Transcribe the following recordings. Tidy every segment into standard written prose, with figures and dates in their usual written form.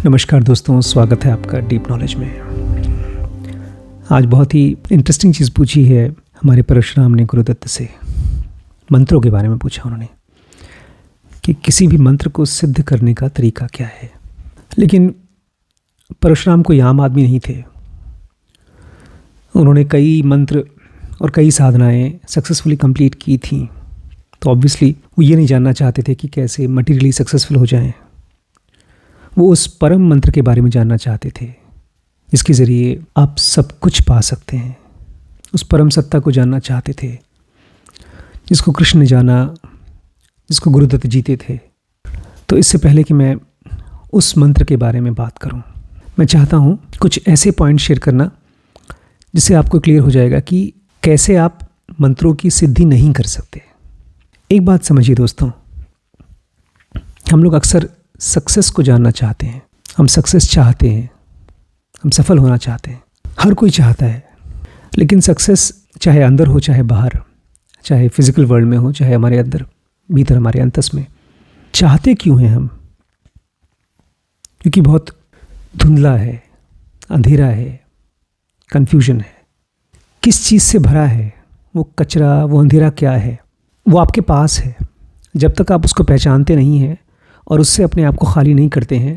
नमस्कार दोस्तों, स्वागत है आपका डीप नॉलेज में। आज बहुत ही इंटरेस्टिंग चीज़ पूछी है हमारे परशुराम ने गुरुदत्त से। मंत्रों के बारे में पूछा उन्होंने कि किसी भी मंत्र को सिद्ध करने का तरीका क्या है। लेकिन परशुराम कोई आम आदमी नहीं थे। उन्होंने कई मंत्र और कई साधनाएं सक्सेसफुली कंप्लीट की थी। तो ऑब्वियसली वो ये नहीं जानना चाहते थे कि कैसे मटीरियली सक्सेसफुल हो जाएं। वो उस परम मंत्र के बारे में जानना चाहते थे जिसके ज़रिए आप सब कुछ पा सकते हैं। उस परम सत्ता को जानना चाहते थे जिसको कृष्ण ने जाना, जिसको गुरुदत्त जीते थे। तो इससे पहले कि मैं उस मंत्र के बारे में बात करूं, मैं चाहता हूं कुछ ऐसे पॉइंट शेयर करना जिससे आपको क्लियर हो जाएगा कि कैसे आप मंत्रों की सिद्धि नहीं कर सकते। एक बात समझिए दोस्तों, हम लोग अक्सर सक्सेस को जानना चाहते हैं। हम सक्सेस चाहते हैं, हम सफल होना चाहते हैं, हर कोई चाहता है। लेकिन सक्सेस चाहे अंदर हो चाहे बाहर, चाहे फिजिकल वर्ल्ड में हो चाहे हमारे अंदर भीतर हमारे अंतस में, चाहते क्यों हैं हम? क्योंकि बहुत धुंधला है, अंधेरा है, कन्फ्यूजन है। किस चीज़ से भरा है वो कचरा, वो अंधेरा क्या है? वो आपके पास है। जब तक आप उसको पहचानते नहीं हैं और उससे अपने आप को खाली नहीं करते हैं,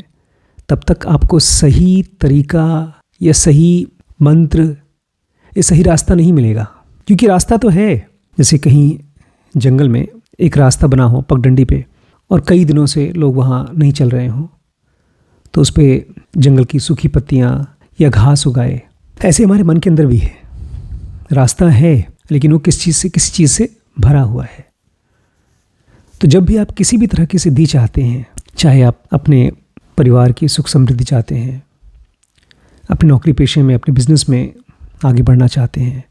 तब तक आपको सही तरीका या सही मंत्र या सही रास्ता नहीं मिलेगा। क्योंकि रास्ता तो है, जैसे कहीं जंगल में एक रास्ता बना हो पगडंडी पे और कई दिनों से लोग वहाँ नहीं चल रहे हों, तो उस पर जंगल की सूखी पत्तियाँ या घास उगाए। ऐसे हमारे मन के अंदर भी है, रास्ता है लेकिन वो किसी चीज़ से भरा हुआ है। तो जब भी आप किसी भी तरह की सिद्धि चाहते हैं, चाहे आप अपने परिवार की सुख समृद्धि चाहते हैं, अपने नौकरी पेशे में, अपने बिजनेस में आगे बढ़ना चाहते हैं,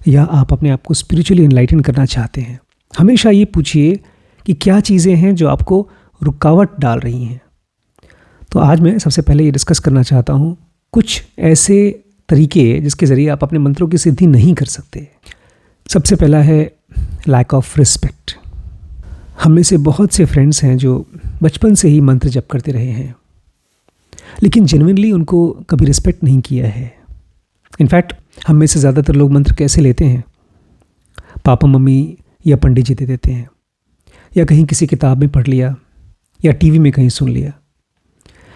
या आप अपने आप को स्पिरिचुअली एनलाइटन करना चाहते हैं, हमेशा ये पूछिए कि क्या चीज़ें हैं जो आपको रुकावट डाल रही हैं। तो आज मैं सबसे पहले ये डिस्कस करना चाहता हूँ कुछ ऐसे तरीके जिसके ज़रिए आप अपने मंत्रों की सिद्धि नहीं कर सकते। सबसे पहला है लैक ऑफ रिस्पेक्ट। हम में से बहुत से फ्रेंड्स हैं जो बचपन से ही मंत्र जप करते रहे हैं, लेकिन जेन्युइनली उनको कभी रिस्पेक्ट नहीं किया है। इनफैक्ट हम में से ज़्यादातर लोग मंत्र कैसे लेते हैं? पापा मम्मी या पंडित जी दे देते हैं, या कहीं किसी किताब में पढ़ लिया, या टीवी में कहीं सुन लिया।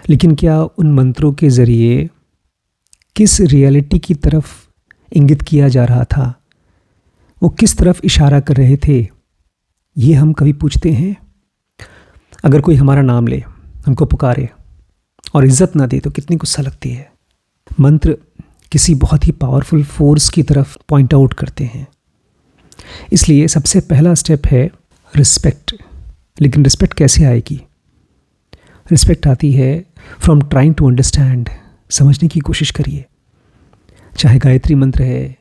लेकिन क्या उन मंत्रों के ज़रिए किस रियलिटी की तरफ इंगित किया जा रहा था, वो किस तरफ इशारा कर रहे थे, ये हम कभी पूछते हैं? अगर कोई हमारा नाम ले, हमको पुकारे और इज्जत ना दे तो कितनी गुस्सा लगती है। मंत्र किसी बहुत ही पावरफुल फोर्स की तरफ पॉइंट आउट करते हैं। इसलिए सबसे पहला स्टेप है रिस्पेक्ट। लेकिन रिस्पेक्ट कैसे आएगी? रिस्पेक्ट आती है फ्रॉम ट्राइंग टू अंडरस्टैंड। समझने की कोशिश करिए। चाहे गायत्री मंत्र है,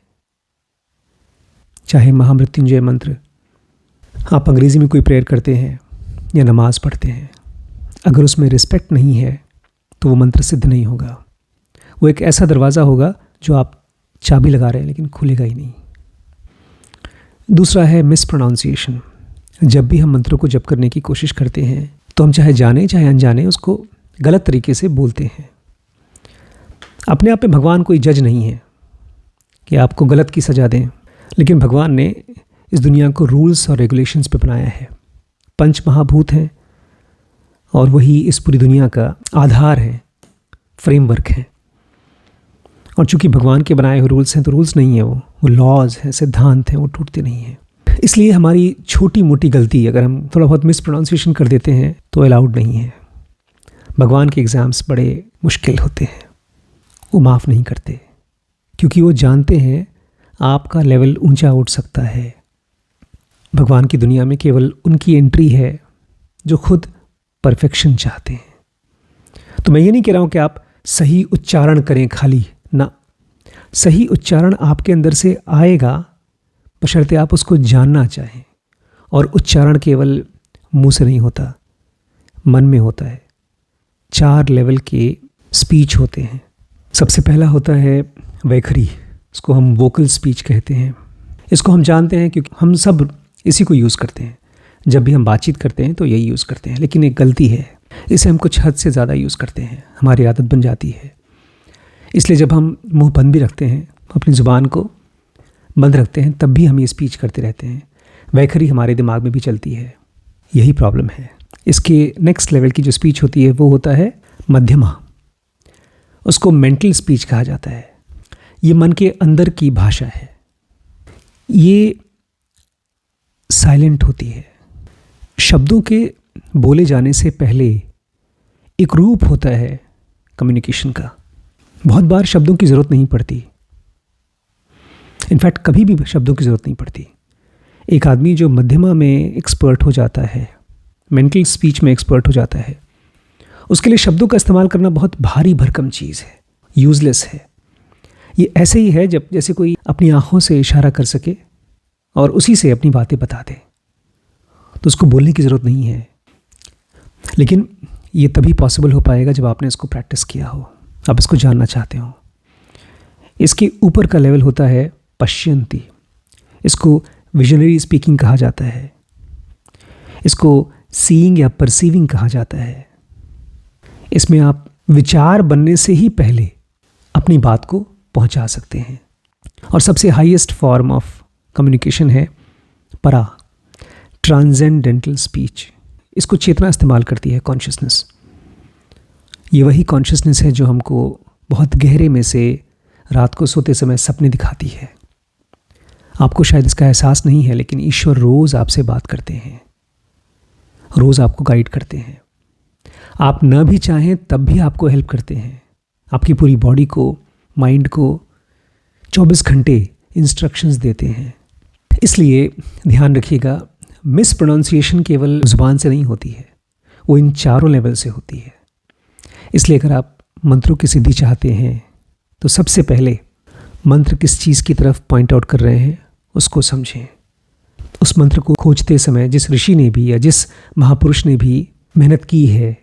चाहे महामृत्युंजय मंत्र, आप अंग्रेज़ी में कोई प्रेयर करते हैं या नमाज़ पढ़ते हैं, अगर उसमें रिस्पेक्ट नहीं है तो वो मंत्र सिद्ध नहीं होगा। वो एक ऐसा दरवाज़ा होगा जो आप चाबी लगा रहे हैं लेकिन खुलेगा ही नहीं। दूसरा है मिसप्रोनाउंसिएशन। जब भी हम मंत्रों को जप करने की कोशिश करते हैं तो हम चाहे जाने चाहे अनजाने उसको गलत तरीके से बोलते हैं। अपने आप में भगवान कोई जज नहीं है कि आपको गलत की सज़ा दें, लेकिन भगवान ने इस दुनिया को रूल्स और रेगुलेशंस पे बनाया है। पंच महाभूत हैं और वही इस पूरी दुनिया का आधार है, फ्रेमवर्क है। और चूंकि भगवान के बनाए हुए रूल्स हैं तो रूल्स नहीं है, वो लॉज हैं, सिद्धांत हैं, वो टूटते नहीं हैं। इसलिए हमारी छोटी मोटी गलती अगर हम थोड़ा बहुत मिसप्रोनाउंसिएशन कर देते हैं तो अलाउड नहीं है। भगवान के एग्ज़ाम्स बड़े मुश्किल होते हैं, वो माफ़ नहीं करते, क्योंकि वो जानते हैं आपका लेवल ऊंचा उठ सकता है। भगवान की दुनिया में केवल उनकी एंट्री है जो खुद परफेक्शन चाहते हैं। तो मैं ये नहीं कह रहा हूँ कि आप सही उच्चारण करें खाली, ना, सही उच्चारण आपके अंदर से आएगा बशर्ते आप उसको जानना चाहें। और उच्चारण केवल मुंह से नहीं होता, मन में होता है। 4 लेवल के स्पीच होते हैं। सबसे पहला होता है वैखरी, इसको हम वोकल स्पीच कहते हैं। इसको हम जानते हैं क्योंकि हम सब इसी को यूज़ करते हैं। जब भी हम बातचीत करते हैं तो यही यूज़ करते हैं। लेकिन एक गलती है, इसे हम कुछ हद से ज़्यादा यूज़ करते हैं, हमारी आदत बन जाती है। इसलिए जब हम मुंह बंद भी रखते हैं, अपनी ज़ुबान को बंद रखते हैं, तब भी हम ये स्पीच करते रहते हैं। वैखरी हमारे दिमाग में भी चलती है। यही प्रॉब्लम है। इसके नेक्स्ट लेवल की जो स्पीच होती है वो होता है मध्यमा। उसको मेंटल स्पीच कहा जाता है। ये मन के अंदर की भाषा है। ये साइलेंट होती है। शब्दों के बोले जाने से पहले एक रूप होता है कम्युनिकेशन का। बहुत बार शब्दों की ज़रूरत नहीं पड़ती। इनफैक्ट कभी भी शब्दों की ज़रूरत नहीं पड़ती। एक आदमी जो मध्यमा में एक्सपर्ट हो जाता है, मेंटल स्पीच में एक्सपर्ट हो जाता है, उसके लिए शब्दों का इस्तेमाल करना बहुत भारी भरकम चीज़ है, यूज़लेस है। ये ऐसे ही है जैसे कोई अपनी आँखों से इशारा कर सके और उसी से अपनी बातें बता दे, तो उसको बोलने की ज़रूरत नहीं है। लेकिन ये तभी पॉसिबल हो पाएगा जब आपने इसको प्रैक्टिस किया हो, आप इसको जानना चाहते हो। इसके ऊपर का लेवल होता है पश्यन्ति। इसको विजनरी स्पीकिंग कहा जाता है। इसको सीइंग या परसीविंग कहा जाता है। इसमें आप विचार बनने से ही पहले अपनी बात को पहुंचा सकते हैं। और सबसे हाईएस्ट फॉर्म ऑफ कम्युनिकेशन है परा, ट्रांसेंडेंटल स्पीच। इसको चेतना इस्तेमाल करती है, कॉन्शियसनेस। ये वही कॉन्शियसनेस है जो हमको बहुत गहरे में से रात को सोते समय सपने दिखाती है। आपको शायद इसका एहसास नहीं है, लेकिन ईश्वर रोज़ आपसे बात करते हैं, रोज़ आपको गाइड करते हैं। आप न भी चाहें तब भी आपको हेल्प करते हैं। आपकी पूरी बॉडी को, माइंड को 24 घंटे इंस्ट्रक्शंस देते हैं। इसलिए ध्यान रखिएगा, मिस प्रोनाउंसिएशन केवल ज़ुबान से नहीं होती है, वो इन चारों लेवल से होती है। इसलिए अगर आप मंत्रों की सिद्धि चाहते हैं तो सबसे पहले मंत्र किस चीज़ की तरफ पॉइंट आउट कर रहे हैं उसको समझें। उस मंत्र को खोजते समय जिस ऋषि ने भी या जिस महापुरुष ने भी मेहनत की है,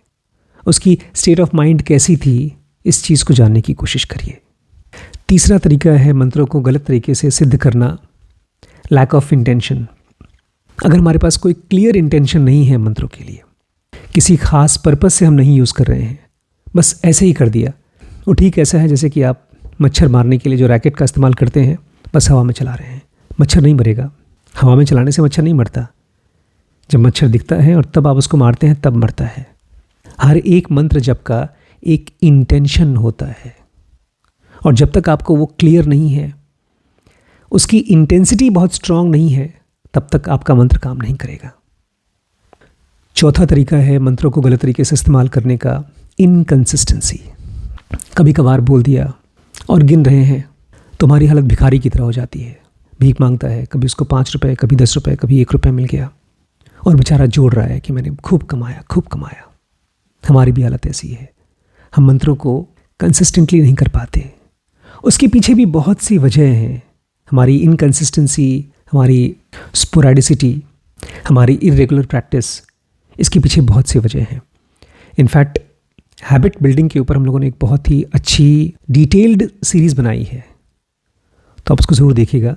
उसकी स्टेट ऑफ माइंड कैसी थी, इस चीज़ को जानने की कोशिश करिए। तीसरा तरीका है मंत्रों को गलत तरीके से सिद्ध करना, लैक ऑफ इंटेंशन। अगर हमारे पास कोई क्लियर इंटेंशन नहीं है मंत्रों के लिए, किसी खास पर्पस से हम नहीं यूज़ कर रहे हैं, बस ऐसे ही कर दिया, वो ठीक ऐसा है जैसे कि आप मच्छर मारने के लिए जो रैकेट का इस्तेमाल करते हैं, बस हवा में चला रहे हैं। मच्छर नहीं मरेगा। हवा में चलाने से मच्छर नहीं मरता। जब मच्छर दिखता है और तब आप उसको मारते हैं, तब मरता है। हर एक मंत्र जप का एक इंटेंशन होता है, और जब तक आपको वो क्लियर नहीं है, उसकी इंटेंसिटी बहुत स्ट्रांग नहीं है, तब तक आपका मंत्र काम नहीं करेगा। चौथा तरीका है मंत्रों को गलत तरीके से इस्तेमाल करने का, इनकंसिस्टेंसी। कभी कभार बोल दिया और गिन रहे हैं, तुम्हारी हालत भिखारी की तरह हो जाती है। भीख मांगता है, कभी उसको 5 रुपए, कभी 10 रुपए, कभी 1 रुपए मिल गया, और बेचारा जोड़ रहा है कि मैंने खूब कमाया, खूब कमाया। हमारी भी हालत ऐसी है। हम मंत्रों को कंसिस्टेंटली नहीं कर पाते। उसके पीछे भी बहुत सी वजह हैं। हमारी इनकंसिस्टेंसी, हमारी स्पोरेडिसिटी, हमारी इरेगुलर प्रैक्टिस, इसके पीछे बहुत सी वजह हैं। इनफैक्ट हैबिट बिल्डिंग के ऊपर हम लोगों ने एक बहुत ही अच्छी डिटेल्ड सीरीज़ बनाई है, तो आप उसको ज़रूर देखिएगा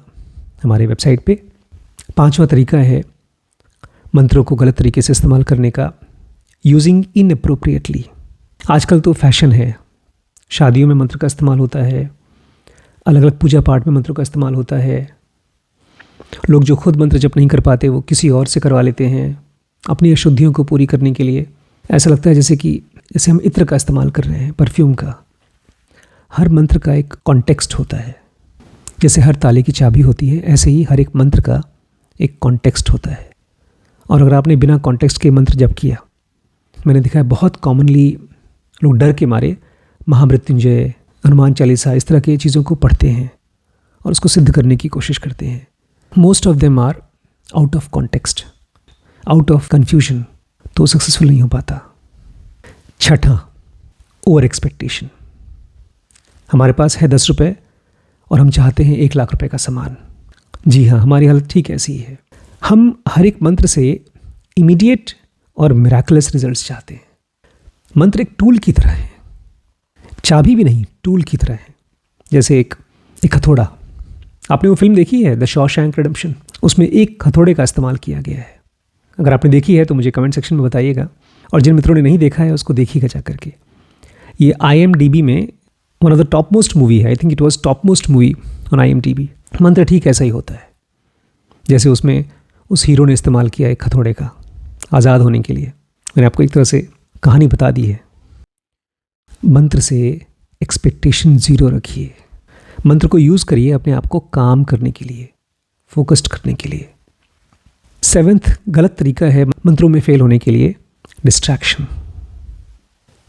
हमारे वेबसाइट पे। 5वां तरीका है मंत्रों को गलत तरीके से इस्तेमाल करने का, यूजिंग इनअप्रोप्रिएटली। आजकल तो फैशन है, शादियों में मंत्र का इस्तेमाल होता है, अलग अलग पूजा पाठ में मंत्रों का इस्तेमाल होता है। लोग जो खुद मंत्र जप नहीं कर पाते, वो किसी और से करवा लेते हैं अपनी अशुद्धियों को पूरी करने के लिए। ऐसा लगता है जैसे हम इत्र का इस्तेमाल कर रहे हैं, परफ्यूम का। हर मंत्र का एक कॉन्टेक्स्ट होता है। जैसे हर ताले की चाबी होती है, ऐसे ही हर एक मंत्र का एक कॉन्टेक्स्ट होता है। और अगर आपने बिना कॉन्टेक्स्ट के मंत्र जप किया, मैंने देखा है बहुत कॉमनली लोग डर के मारे महामृत्युंजय, हनुमान चालीसा, इस तरह की चीज़ों को पढ़ते हैं और उसको सिद्ध करने की कोशिश करते हैं। Most of them are out of context, out of confusion, तो सक्सेसफुल नहीं हो पाता। छठा, ओवर एक्सपेक्टेशन। हमारे पास है 10 रुपये और हम चाहते हैं 1 लाख रुपए का सामान। जी हाँ, हमारी हालत ठीक ऐसी ही है। हम हर एक मंत्र से इमीडिएट और मिराकुलस रिजल्ट्स चाहते हैं। मंत्र एक टूल की तरह है, चाबी भी नहीं, टूल की तरह है। जैसे एक हथौड़ा। आपने वो फिल्म देखी है द शॉशैंक रिडेम्पशन? उसमें एक हथौड़े का इस्तेमाल किया गया है। अगर आपने देखी है तो मुझे कमेंट सेक्शन में बताइएगा, और जिन मित्रों ने नहीं देखा है उसको देखिएगा जा करके। ये IMDb में one of the top most movie है। I think it was top most movie on IMDb। मंत्र ठीक ऐसा ही होता है जैसे उसमें उस हीरो ने इस्तेमाल किया एक हथौड़े का आज़ाद होने के लिए। मैंने आपको एक तरह से कहानी बता दी है। मंत्र से एक्सपेक्टेशन ज़ीरो रखिए। मंत्र को यूज़ करिए अपने आप को काम करने के लिए, फोकस्ड करने के लिए। 7th गलत तरीका है मंत्रों में फेल होने के लिए, डिस्ट्रैक्शन।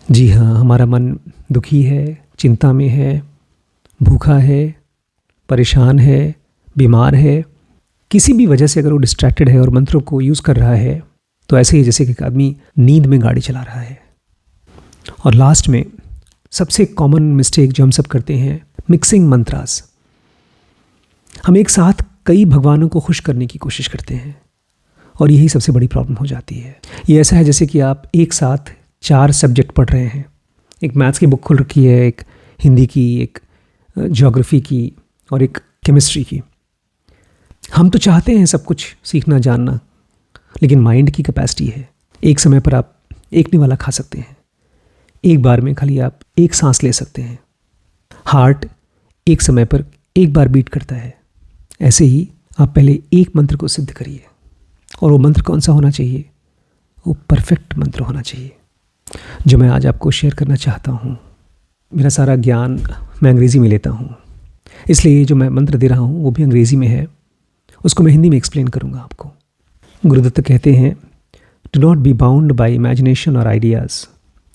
जी हाँ, हमारा मन दुखी है, चिंता में है, भूखा है, परेशान है, बीमार है, किसी भी वजह से अगर वो डिस्ट्रैक्टेड है और मंत्रों को यूज़ कर रहा है तो ऐसे ही जैसे कि एक आदमी नींद में गाड़ी चला रहा है। और लास्ट में सबसे कॉमन मिस्टेक जो हम सब करते हैं, मिक्सिंग मंत्रास। हम एक साथ कई भगवानों को खुश करने की कोशिश करते हैं और यही सबसे बड़ी प्रॉब्लम हो जाती है। ये ऐसा है जैसे कि आप एक साथ 4 सब्जेक्ट पढ़ रहे हैं। एक मैथ्स की बुक खुल रखी है, एक हिंदी की, एक ज्योग्राफी की और एक केमिस्ट्री की। हम तो चाहते हैं सब कुछ सीखना जानना, लेकिन माइंड की कैपेसिटी है। एक समय पर आप एक निवाला खा सकते हैं, एक बार में खाली आप एक सांस ले सकते हैं। हार्ट एक समय पर एक बार बीट करता है। ऐसे ही आप पहले एक मंत्र को सिद्ध करिए। और वो मंत्र कौन सा होना चाहिए? वो परफेक्ट मंत्र होना चाहिए जो मैं आज आपको शेयर करना चाहता हूँ। मेरा सारा ज्ञान मैं अंग्रेज़ी में लेता हूँ, इसलिए जो मैं मंत्र दे रहा हूँ वो भी अंग्रेज़ी में है। उसको मैं हिंदी में एक्सप्लेन करूँगा आपको। गुरुदत्त कहते हैं, do not be bound by imagination और ideas,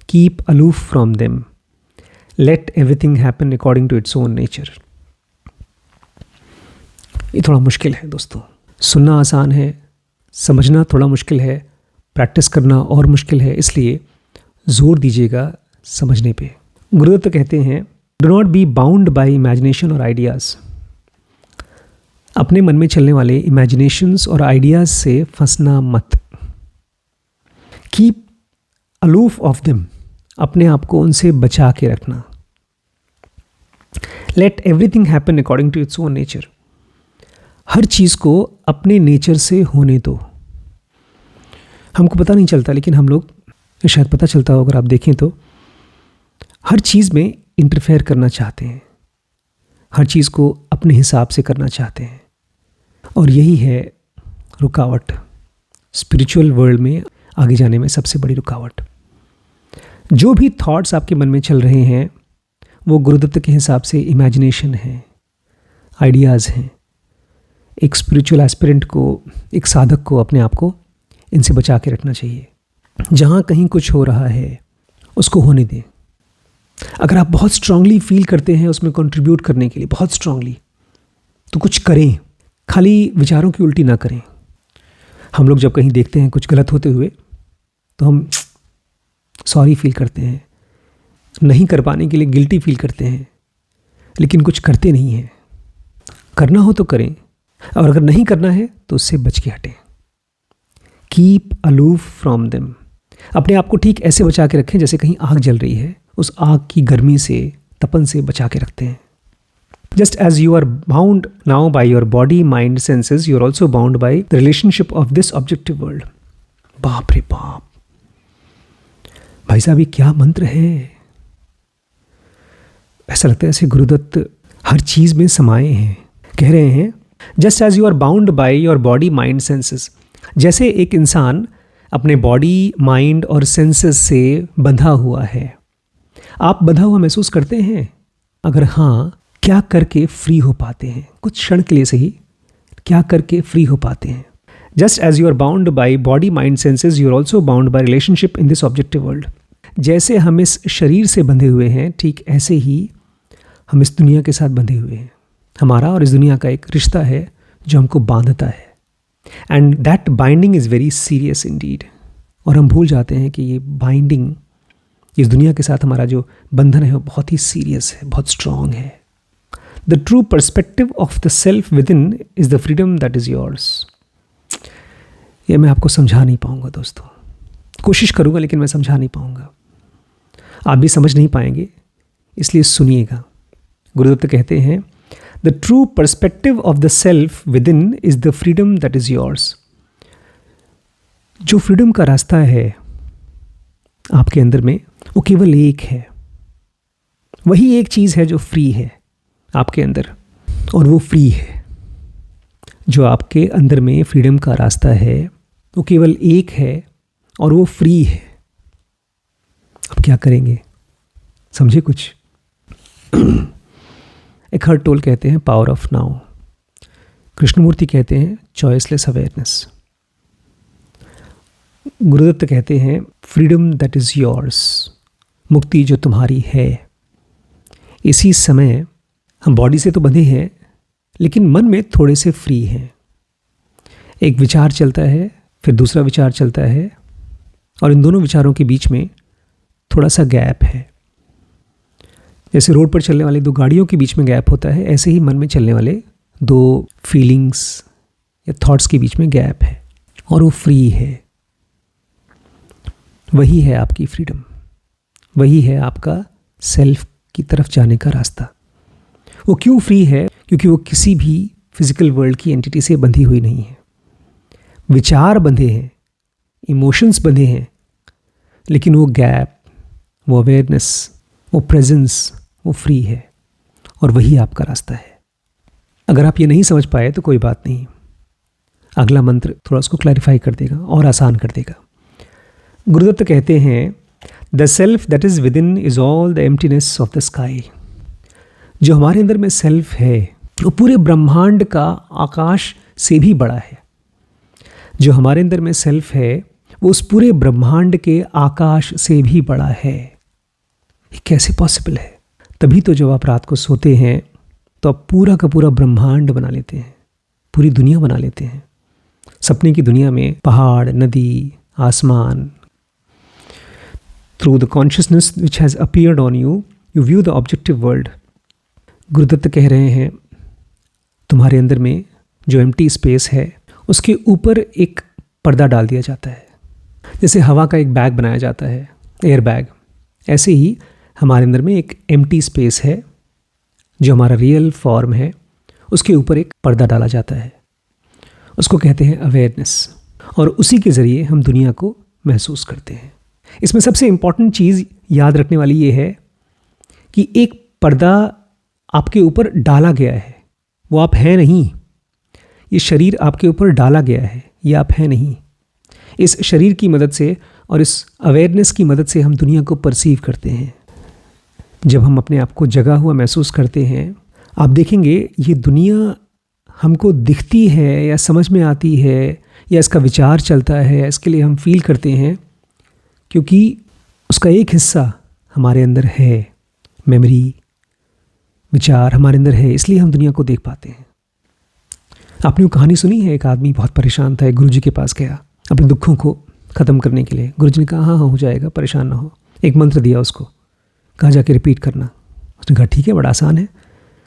keep aloof from them, let everything happen according to its own nature. ये थोड़ा मुश्किल है दोस्तों। सुनना आसान है, समझना थोड़ा मुश्किल है, प्रैक्टिस करना और मुश्किल है, इसलिए जोर दीजिएगा समझने पे। गुरुदत्त कहते हैं, do not be bound by imagination और आइडियाज़। अपने मन में चलने वाले इमेजिनेशंस और आइडियाज़ से फंसना मत। कीप अलूफ ऑफ देम, अपने आप को उनसे बचा के रखना। Let everything happen according to its own nature, हर चीज़ को अपने नेचर से होने दो। हमको पता नहीं चलता, लेकिन हम लोग, शायद पता चलता हो अगर आप देखें तो, हर चीज़ में इंटरफेयर करना चाहते हैं, हर चीज़ को अपने हिसाब से करना चाहते हैं। और यही है रुकावट, स्पिरिचुअल वर्ल्ड में आगे जाने में सबसे बड़ी रुकावट। जो भी थॉट्स आपके मन में चल रहे हैं वो गुरुदत्त के हिसाब से इमेजिनेशन है, आइडियाज़ हैं। एक स्पिरिचुअल एस्पिरेंट को, एक साधक को अपने आप को इनसे बचा के रखना चाहिए। जहाँ कहीं कुछ हो रहा है उसको होने दें। अगर आप बहुत स्ट्रांगली फील करते हैं उसमें कंट्रीब्यूट करने के लिए, बहुत स्ट्रांगली, तो कुछ करें, खाली विचारों की उल्टी ना करें। हम लोग जब कहीं देखते हैं कुछ गलत होते हुए तो हम सॉरी फील करते हैं, नहीं कर पाने के लिए गिल्टी फील करते हैं, लेकिन कुछ करते नहीं हैं। करना हो तो करें, और अगर नहीं करना है तो उससे बच के हटें। कीप अलूफ फ्रॉम देम, अपने आप को ठीक ऐसे बचा के रखें जैसे कहीं आग जल रही है, उस आग की गर्मी से, तपन से बचा के रखते हैं। Just as you are bound now by your body, mind, senses, you are also bound by the relationship of this objective world. बाप रे बाप, भाई साहब ये क्या मंत्र है! ऐसा लगता है ऐसे गुरुदत्त हर चीज में समाये हैं। कह रहे हैं, just as you are bound by your body, mind, senses, जैसे एक इंसान अपने बॉडी, माइंड और सेंसेस से बंधा हुआ है। आप बंधा हुआ महसूस करते हैं? अगर हाँ, क्या करके फ्री हो पाते हैं? कुछ क्षण के लिए सही, क्या करके फ्री हो पाते हैं? Just as you are bound by body, mind, senses, you are also bound by relationship in this objective world. जैसे हम इस शरीर से बंधे हुए हैं, ठीक ऐसे ही हम इस दुनिया के साथ बंधे हुए हैं। हमारा और इस दुनिया का एक रिश्ता है जो हमको बांधता है, and that binding is very serious Indeed. और हम भूल जाते हैं कि ये बाइंडिंग, इस दुनिया के साथ हमारा जो बंधन है वो बहुत ही सीरियस है, बहुत स्ट्रांग है। The true perspective of the self with in is the freedom that is yours. ये मैं आपको समझा नहीं पाऊंगा दोस्तों, कोशिश करूंगा लेकिन मैं समझा नहीं पाऊंगा, आप भी समझ नहीं पाएंगे, इसलिए सुनिएगा। गुरुदत्त कहते हैं, the true perspective of the self with in is the freedom that is yours. जो फ्रीडम का रास्ता है आपके अंदर में वो केवल एक है। वही एक चीज़ है जो फ्री है आपके अंदर, और वो फ्री है। जो आपके अंदर में फ्रीडम का रास्ता है वो केवल एक है और वो फ्री है। अब क्या करेंगे, समझे कुछ? एकहार्ट टोल कहते हैं पावर ऑफ नाउ। कृष्णमूर्ति कहते हैं चॉइसलेस अवेयरनेस। गुरुदत्त कहते हैं फ्रीडम दैट इज योर्स, मुक्ति जो तुम्हारी है। इसी समय हम बॉडी से तो बंधे हैं, लेकिन मन में थोड़े से फ्री हैं। एक विचार चलता है, फिर दूसरा विचार चलता है, और इन दोनों विचारों के बीच में थोड़ा सा गैप है। जैसे रोड पर चलने वाली दो गाड़ियों के बीच में गैप होता है, ऐसे ही मन में चलने वाले दो फीलिंग्स या थॉट्स के बीच में गैप है, और वो फ्री है। वही है आपकी फ्रीडम, वही है आपका सेल्फ की तरफ जाने का रास्ता। वो क्यों फ्री है? क्योंकि वो किसी भी फिजिकल वर्ल्ड की एंटिटी से बंधी हुई नहीं है। विचार बंधे हैं, इमोशंस बंधे हैं, लेकिन वो गैप, वो अवेयरनेस, वो प्रेजेंस, वो फ्री है, और वही आपका रास्ता है। अगर आप ये नहीं समझ पाए तो कोई बात नहीं, अगला मंत्र थोड़ा उसको क्लैरिफाई कर देगा और आसान कर देगा। गुरुदत्त कहते हैं the self that is with in is all the emptiness of the sky. जो हमारे अंदर में सेल्फ है वो पूरे ब्रह्मांड का आकाश से भी बड़ा है। जो हमारे अंदर में सेल्फ है वो उस पूरे ब्रह्मांड के आकाश से भी बड़ा है। ये कैसे पॉसिबल है? तभी तो जब आप रात को सोते हैं तो आप पूरा का पूरा ब्रह्मांड बना लेते हैं, पूरी दुनिया बना लेते हैं। सपने की दुनिया में पहाड़, नदी, आसमान। Through the consciousness which has appeared on you, you view the objective world. Gurudutt कह रहे हैं तुम्हारे अंदर में जो एम्प्टी स्पेस है उसके ऊपर एक पर्दा डाल दिया जाता है। जैसे हवा का एक बैग बनाया जाता है, एयर बैग, ऐसे ही हमारे अंदर में एक एम्प्टी स्पेस है जो हमारा रियल फॉर्म है, उसके ऊपर एक पर्दा डाला जाता है। उसको कहते हैं अवेयरनेस, और उसी के ज़रिए हम दुनिया को महसूस करते हैं। इसमें सबसे इम्पॉर्टेंट चीज़ याद रखने वाली ये है कि एक पर्दा आपके ऊपर डाला गया है, वो आप हैं नहीं। ये शरीर आपके ऊपर डाला गया है, ये आप हैं नहीं। इस शरीर की मदद से और इस अवेयरनेस की मदद से हम दुनिया को परसीव करते हैं। जब हम अपने आप को जगा हुआ महसूस करते हैं, आप देखेंगे ये दुनिया हमको दिखती है या समझ में आती है या इसका विचार चलता है, इसके लिए हम फील करते हैं क्योंकि उसका एक हिस्सा हमारे अंदर है। मेमोरी, विचार हमारे अंदर है, इसलिए हम दुनिया को देख पाते हैं। आपने वो कहानी सुनी है, एक आदमी बहुत परेशान था, एक गुरुजी के पास गया अपने दुखों को ख़त्म करने के लिए। गुरुजी ने कहा हाँ हो जाएगा, परेशान ना हो। एक मंत्र दिया उसको, कहा जाके रिपीट करना। उसने कहा ठीक है, बड़ा आसान है।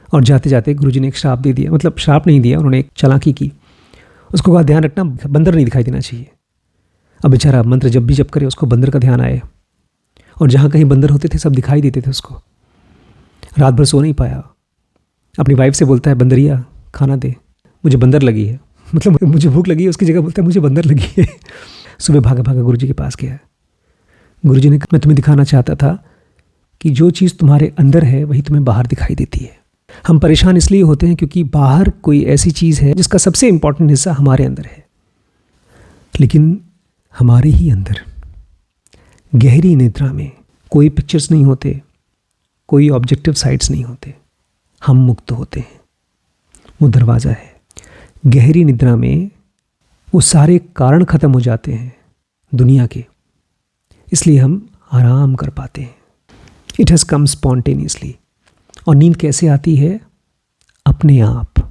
और जाते जाते गुरुजी ने एक श्राप दे दिया, मतलब श्राप नहीं दिया, उन्होंने एक चालाकी की। उसको कहा ध्यान रखना बंदर नहीं दिखाई देना चाहिए। अब बेचारा मंत्र जब भी जप करे उसको बंदर का ध्यान आए, और जहाँ कहीं बंदर होते थे सब दिखाई देते थे उसको। रात भर सो नहीं पाया। अपनी वाइफ से बोलता है बंदरिया खाना दे, मुझे बंदर लगी है, मतलब मुझे भूख लगी है, उसकी जगह बोलता है मुझे बंदर लगी है। सुबह भागा भागा गुरुजी के पास गया। गुरुजी ने कहा मैं तुम्हें दिखाना चाहता था कि जो चीज़ तुम्हारे अंदर है वही तुम्हें बाहर दिखाई देती है। हम परेशान इसलिए होते हैं क्योंकि बाहर कोई ऐसी चीज़ है जिसका सबसे इम्पॉर्टेंट हिस्सा हमारे अंदर है, लेकिन हमारे ही अंदर गहरी निद्रा में कोई पिक्चर्स नहीं होते, कोई ऑब्जेक्टिव साइट्स नहीं होते, हम मुक्त होते हैं। वो दरवाज़ा है। गहरी निद्रा में वो सारे कारण ख़त्म हो जाते हैं दुनिया के, इसलिए हम आराम कर पाते हैं। It has come spontaneously. और नींद कैसे आती है? अपने आप।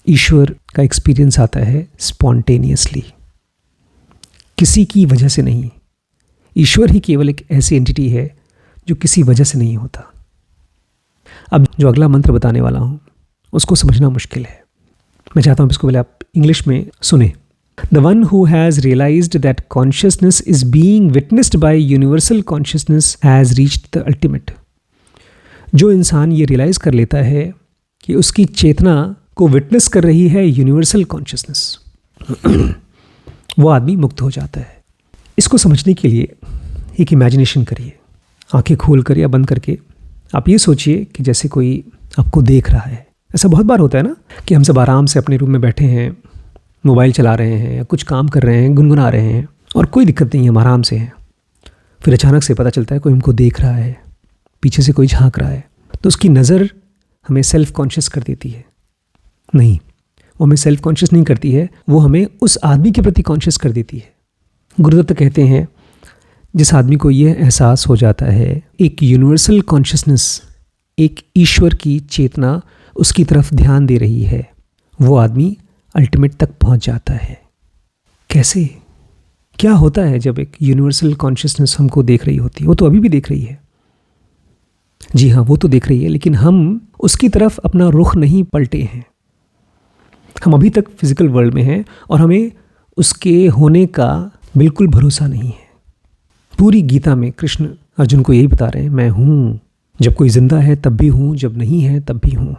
ईश्वर का एक्सपीरियंस आता है स्पॉन्टेनियसली, किसी की वजह से नहीं। ईश्वर ही केवल एक ऐसी एंटिटी है जो किसी वजह से नहीं होता। अब जो अगला मंत्र बताने वाला हूँ उसको समझना मुश्किल है। मैं चाहता हूँ इसको पहले आप इंग्लिश में सुने। The one who has realised that consciousness is being witnessed by universal consciousness has reached the ultimate. जो इंसान ये रियलाइज़ कर लेता है कि उसकी चेतना को विटनेस कर रही है यूनिवर्सल कॉन्शियसनेस, वो आदमी मुक्त हो जाता है। इसको समझने के लिए एक इमेजिनेशन करिए, आंखें खोल कर या बंद करके आप ये सोचिए कि जैसे कोई आपको देख रहा है। ऐसा बहुत बार होता है ना कि हम सब आराम से अपने रूम में बैठे हैं, मोबाइल चला रहे हैं या कुछ काम कर रहे हैं, गुनगुना रहे हैं और कोई दिक्कत नहीं है, हम आराम से हैं। फिर अचानक से पता चलता है कोई हमको देख रहा है, पीछे से कोई झांक रहा है, तो उसकी नज़र हमें सेल्फ कॉन्शियस कर देती है। नहीं, वो हमें सेल्फ कॉन्शियस नहीं करती है, वो हमें उस आदमी के प्रति कॉन्शियस कर देती है। गुरुदत्त कहते हैं जिस आदमी को यह एहसास हो जाता है एक यूनिवर्सल कॉन्शियसनेस, एक ईश्वर की चेतना उसकी तरफ ध्यान दे रही है, वो आदमी अल्टीमेट तक पहुंच जाता है। कैसे, क्या होता है जब एक यूनिवर्सल कॉन्शियसनेस हमको देख रही होती है? वो तो अभी भी देख रही है, जी हाँ, वो तो देख रही है, लेकिन हम उसकी तरफ अपना रुख नहीं पलटे हैं। हम अभी तक फिजिकल वर्ल्ड में हैं और हमें उसके होने का बिल्कुल भरोसा नहीं है। पूरी गीता में कृष्ण अर्जुन को यही बता रहे हैं, मैं हूँ, जब कोई जिंदा है तब भी हूँ, जब नहीं है तब भी हूँ।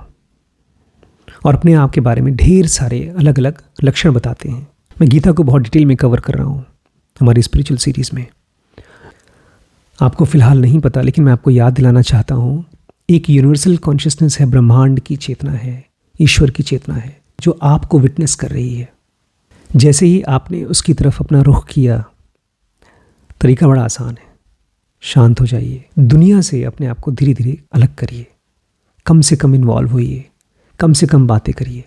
और अपने आप के बारे में ढेर सारे अलग अलग लक्षण बताते हैं। मैं गीता को बहुत डिटेल में कवर कर रहा हूँ हमारी स्पिरिचुअल सीरीज़ में। आपको फ़िलहाल नहीं पता, लेकिन मैं आपको याद दिलाना चाहता हूँ, एक यूनिवर्सल कॉन्शियसनेस है, ब्रह्मांड की चेतना है, ईश्वर की चेतना है, जो आपको विटनेस कर रही है। जैसे ही आपने उसकी तरफ अपना रुख किया, तरीका बड़ा आसान है, शांत हो जाइए, दुनिया से अपने आप को धीरे धीरे अलग करिए, कम से कम इन्वॉल्व होइए, कम से कम बातें करिए,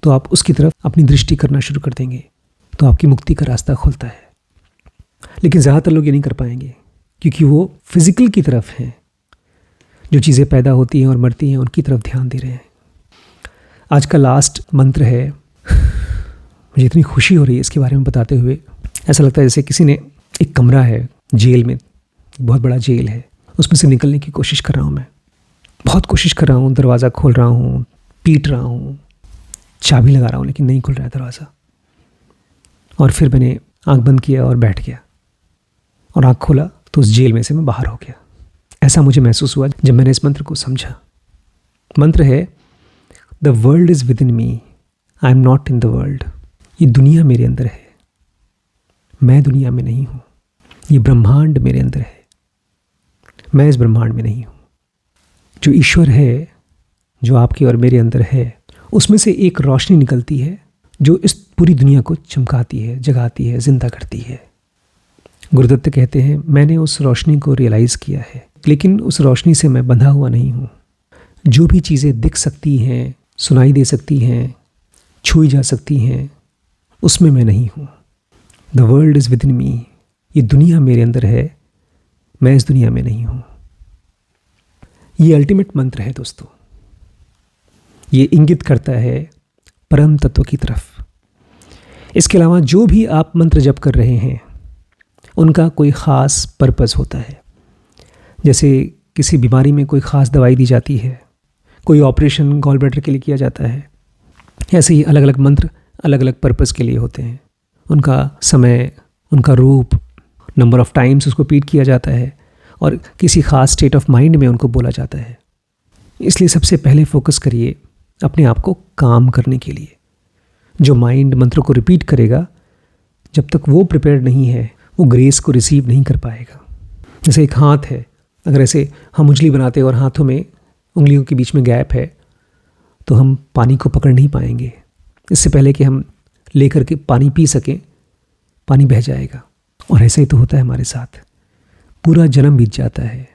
तो आप उसकी तरफ अपनी दृष्टि करना शुरू कर देंगे, तो आपकी मुक्ति का रास्ता खुलता है। लेकिन ज़्यादातर लोग ये नहीं कर पाएंगे, क्योंकि वो फिजिकल की तरफ हैं, जो चीज़ें पैदा होती हैं और मरती हैं उनकी तरफ ध्यान दे रहे हैं। आज का लास्ट मंत्र है, मुझे इतनी खुशी हो रही है इसके बारे में बताते हुए। ऐसा लगता है जैसे किसी ने, एक कमरा है जेल में, बहुत बड़ा जेल है, उसमें से निकलने की कोशिश कर रहा हूँ मैं, बहुत कोशिश कर रहा हूँ, दरवाज़ा खोल रहा हूँ, पीट रहा हूँ, चाबी लगा रहा हूँ, लेकिन नहीं खुल रहा है दरवाज़ा। और फिर मैंने आंख बंद किया और बैठ गया, और आंख खोला तो उस जेल में से मैं बाहर हो गया। ऐसा मुझे महसूस हुआ जब मैंने इस मंत्र को समझा। मंत्र है, the world is within me, I am not in the world. ये दुनिया मेरे अंदर है, मैं दुनिया में नहीं हूँ। ये ब्रह्मांड मेरे अंदर है, मैं इस ब्रह्मांड में नहीं हूँ। जो ईश्वर है, जो आपके और मेरे अंदर है, उसमें से एक रोशनी निकलती है जो इस पूरी दुनिया को चमकाती है, जगाती है, जिंदा करती है। गुरुदत्त कहते हैं, मैंने उस रोशनी को रियलाइज़ किया है, लेकिन उस रोशनी से मैं बंधा हुआ नहीं हूँ। जो भी चीज़ें दिख सकती हैं, सुनाई दे सकती हैं, छुई जा सकती हैं, उसमें मैं नहीं हूँ। The world is within me, ये दुनिया मेरे अंदर है, मैं इस दुनिया में नहीं हूँ। ये अल्टीमेट मंत्र है दोस्तों। ये इंगित करता है परम तत्व की तरफ। इसके अलावा जो भी आप मंत्र जप कर रहे हैं, उनका कोई ख़ास पर्पस होता है। जैसे किसी बीमारी में कोई ख़ास दवाई दी जाती है, कोई ऑपरेशन गॉल ब्लैडर के लिए किया जाता है, ऐसे ही अलग अलग मंत्र अलग अलग पर्पस के लिए होते हैं। उनका समय, उनका रूप, नंबर ऑफ़ टाइम्स उसको रिपीट किया जाता है, और किसी ख़ास स्टेट ऑफ माइंड में उनको बोला जाता है। इसलिए सबसे पहले फोकस करिए अपने आप को काम करने के लिए। जो माइंड मंत्र को रिपीट करेगा, जब तक वो प्रिपेयर्ड नहीं है, वो ग्रेस को रिसीव नहीं कर पाएगा। जैसे एक हाथ है, अगर ऐसे हम उंगली बनाते और हाथों में उंगलियों के बीच में गैप है, तो हम पानी को पकड़ नहीं पाएंगे। इससे पहले कि हम लेकर के पानी पी सकें, पानी बह जाएगा। और ऐसा ही तो होता है हमारे साथ। पूरा जन्म बीत जाता है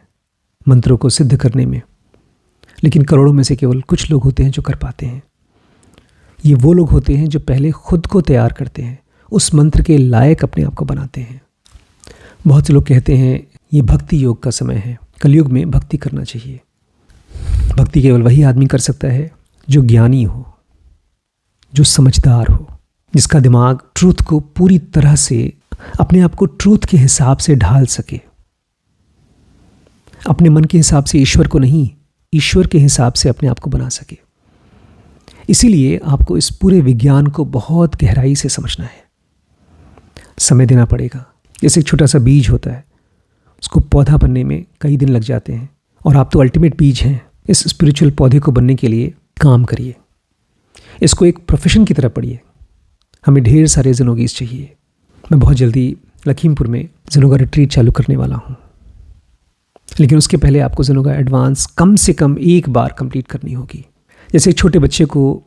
मंत्रों को सिद्ध करने में, लेकिन करोड़ों में से केवल कुछ लोग होते हैं जो कर पाते हैं। ये वो लोग होते हैं जो पहले खुद को तैयार करते हैं, उस मंत्र के लायक अपने आप को बनाते हैं। बहुत से लोग कहते हैं ये भक्ति योग का समय है, कलयुग में भक्ति करना चाहिए। भक्ति केवल वही आदमी कर सकता है जो ज्ञानी हो, जो समझदार हो, जिसका दिमाग ट्रूथ को पूरी तरह से, अपने आप को ट्रूथ के हिसाब से ढाल सके। अपने मन के हिसाब से ईश्वर को नहीं, ईश्वर के हिसाब से अपने आप को बना सके। इसीलिए आपको इस पूरे विज्ञान को बहुत गहराई से समझना है, समय देना पड़ेगा। जैसे एक छोटा सा बीज होता है, उसको पौधा बनने में कई दिन लग जाते हैं, और आप तो अल्टीमेट बीज हैं। इस स्पिरिचुअल पौधे को बनने के लिए काम करिए, इसको एक प्रोफेशन की तरह पढ़िए। हमें ढेर सारे ज़िनोगीज़ चाहिए। मैं बहुत जल्दी लखीमपुर में ज़ेनोगा रिट्रीट चालू करने वाला हूँ। लेकिन उसके पहले आपको ज़ेनोगा एडवांस कम से कम एक बार कंप्लीट करनी होगी। जैसे एक छोटे बच्चे को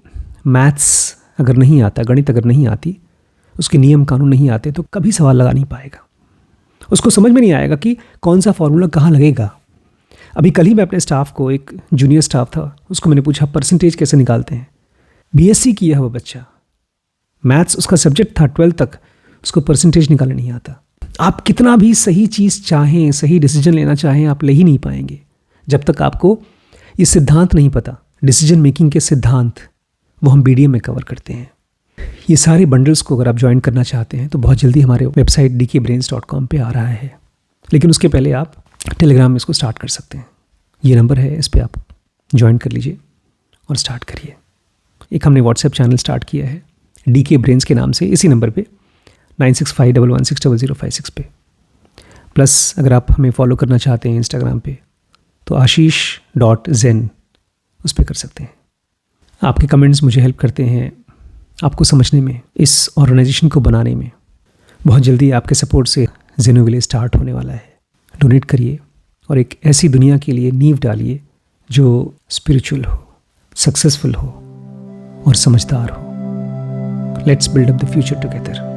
मैथ्स अगर नहीं आता, गणित अगर नहीं आती, उसके नियम कानून नहीं आते, तो कभी सवाल लगा नहीं पाएगा। उसको समझ में नहीं आएगा कि कौन सा फॉर्मूला कहाँ लगेगा। अभी कल ही मैं अपने स्टाफ को, एक जूनियर स्टाफ था, उसको मैंने पूछा परसेंटेज कैसे निकालते हैं। बीएससी किया हुआ बच्चा, मैथ्स उसका सब्जेक्ट था 12th तक, उसको परसेंटेज निकालना नहीं आता। आप कितना भी सही चीज़ चाहें, सही डिसीजन लेना चाहें, आप ले ही नहीं पाएंगे जब तक आपको ये सिद्धांत नहीं पता। डिसीजन मेकिंग के सिद्धांत, वो हम BDM में कवर करते हैं। ये सारे बंडल्स को अगर आप ज्वाइन करना चाहते हैं तो बहुत जल्दी हमारे वेबसाइट dkbrains.com पे आ रहा है। लेकिन उसके पहले आप टेलीग्राम में इसको स्टार्ट कर सकते हैं। ये नंबर है, इस पर आप ज्वाइन कर लीजिए और स्टार्ट करिए। एक हमने व्हाट्सएप चैनल स्टार्ट किया है DK ब्रेन्स के नाम से, इसी नंबर पे 9651160056 पे। प्लस अगर आप हमें फॉलो करना चाहते हैं इंस्टाग्राम पे तो ashish.zen उस पर कर सकते हैं। आपके कमेंट्स मुझे हेल्प करते हैं आपको समझने में, इस ऑर्गेनाइजेशन को बनाने में। बहुत जल्दी आपके सपोर्ट से ज़ेनोविले स्टार्ट होने वाला है। डोनेट करिए और एक ऐसी दुनिया के लिए नींव डालिए जो स्पिरिचुअल हो, सक्सेसफुल हो और समझदार हो। Let's build up the future together.